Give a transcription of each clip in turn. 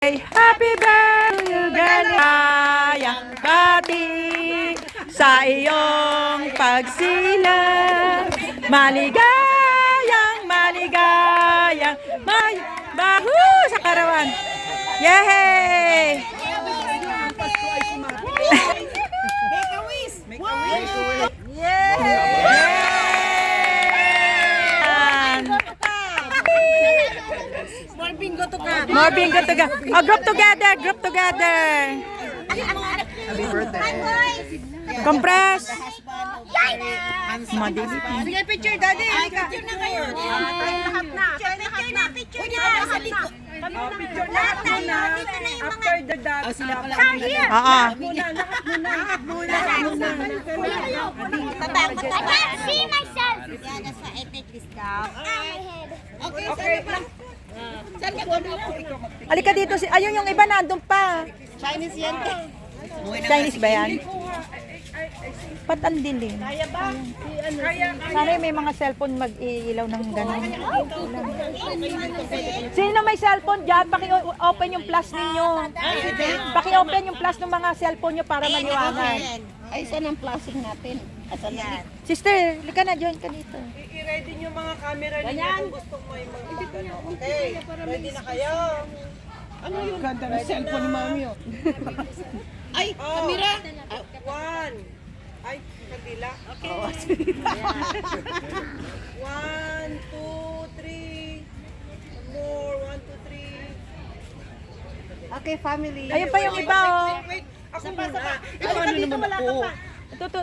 Happy birthday, maligayang bati sa iyong pagsilang. Maligayang bahu sa karawan. Yay! Make a wish. More bingo to ka. More bingo to go. Oh, group together. Happy birthday. Compress. Madali. Sige, picture, daddy. Picture na kayo. Tayo lahat na. Picture na. Picture na. After the dog. Sila pala. Oo. Lahat muna. I can't see myself. Yeah, that's why I take this down. Okay. Saan ka doon? Halika dito. Ayun yung iba nandun pa. Chinese yan. Chinese ba yan? Ba't ang dilim? Sana may mga cellphone mag-iilaw ng gano'n. Sino may cellphone dyan? Paki-open yung flash ninyo. Paki-open yung flash ng mga cellphone nyo para maliwanag. Ay, saan ang plastic natin? Asan yan? Sister, lika na, join ka dito. I-ready nyo mga camera ninyo kung gusto mo yung mga gano. Okay, ready na kayo? Ano yung ganda ng cellphone ni Mami? Ay, kamera! One. Ay, kandila. Okay. One, two, three. More. One, two, three. Okay, family. Ayun pa yung iba, oh. Wait, ako muna. Ito, ano naman ako? Ito,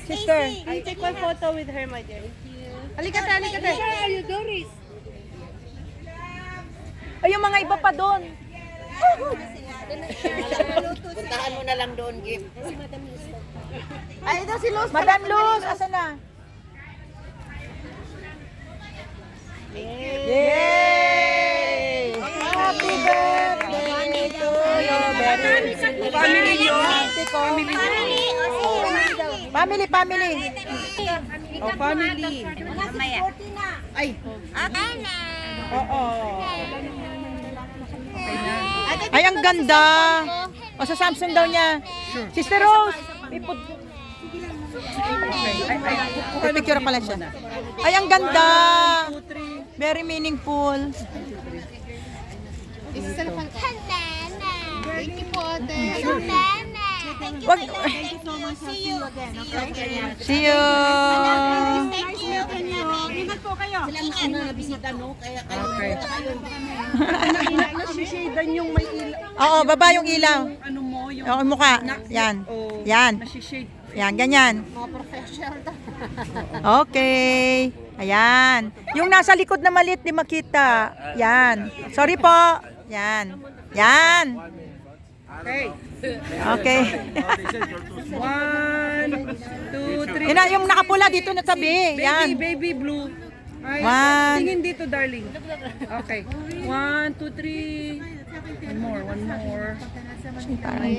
sister. I take one photo with her, my dear. Halika tayo. Where are you, Doris? Ay, yung mga iba pa doon. Puntahan mo na lang doon, Kim. Ay, ito si Luz. Madam Luz, asan na? Yay! Happy birthday to you. Family nyo. Family. Oh, family. Ay, Oo. Ay, ang ganda. O, sa Samsung daw niya. Sister Rose. Picture pala siya. Ay, ang ganda. Very meaningful. Thank you po, ate. Wag. See you again, okay? See you. Thank you. ingat po kayo. Sila na nabisita, no? Kaya kayo. Okay. Nasishadan yung may ilaw. Oo, baba yung ilaw. Ano mo, yung Oo, mukha. Yan. Yan. nasishade. Yan, ganyan. Mga professional to. Okay. Ayan. Yung nasa likod na maliit, di makita. Yan. Sorry po. Yan. Yan. Okay. Okay. One, two, three. Yan na, yung nakapula dito na tabi. Yan. Baby blue. Ay, One. tingin dito, darling. Okay. One, two, three. One more. Parang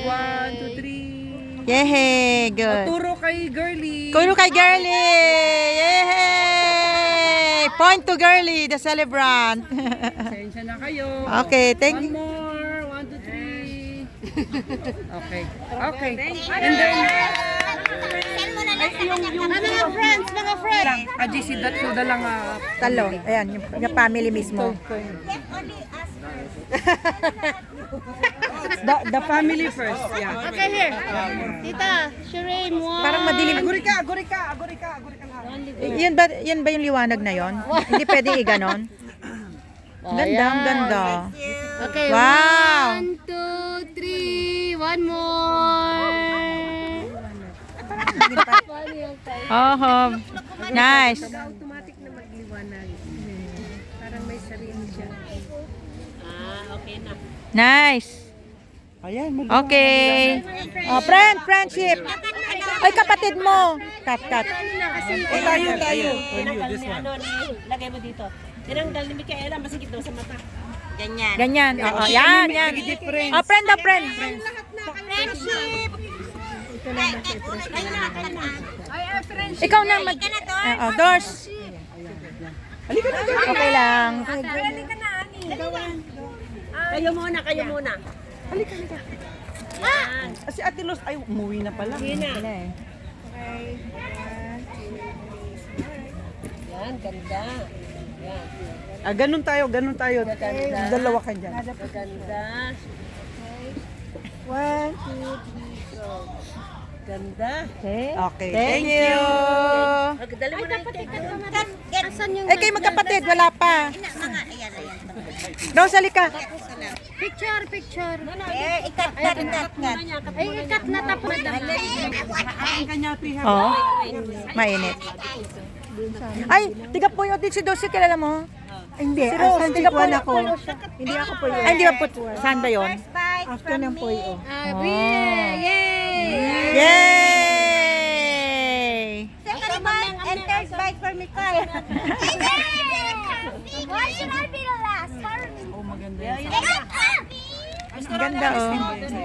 One, two, three. Yehey. Good. Turo kay girly. Kuno kay Girly. Yehey. Point to Girly, the celebrant. Pasensya na kayo. Okay, thank One you. more. One, two, three. Okay. And then, Mga friends. lang. GC Soda lang. Talo. Ayan, yung family mismo. The family first. Yeah. Okay, here. Tita, Shireen, one. Parang madilim. Aguri ka lang. Yan ba yung liwanag na yon? Hindi pwede i-ganon? Ganda, ang ganda. Okay, Wow. 1, 2, 3. One more. Oh, nice. Automatic na magliwanag. Parang may sarili siya. Okay na. Nice. Ayan, Okay. Oh, friendship. Ay, kapatid mo. Cut. tayo. Lagay mo dito. Tinanggal ni Micaela, masikip daw sa mata. Ganyan. Ganyan. Oo, yan. Oh, friend. Friendship. Ikaw na mag... Doors. Okay lang. Kayo muna, kayo muna. Halika. Yan. Si Ate Los, ay, umuwi na pala. Yun na. Wala eh. Yan, ganda. Yan. Ah, ganun tayo. Dalawa ka dyan. Ganda. 1, 2, 3, go. Ganda. Okay. Okay, Thank you. Dali mo na yung cake. Asan yung Eh, kayo magkapatid, wala pa. mga, ayan. Rose, halika. Picture. Ikat. Ay, ikat na tapos na. Oo. Mainit. Ay, tiga po yun. Si Dulce, kilala mo? Hindi. Si Rose, tiga po ako. Hindi ako po yun. Ay, hindi ba po? Saan ba yun? After ng Puyo. Yay! Yay! Second bite and third bite for Mikay. Why should I be the last? Oh, maganda. Ang ganda, oh.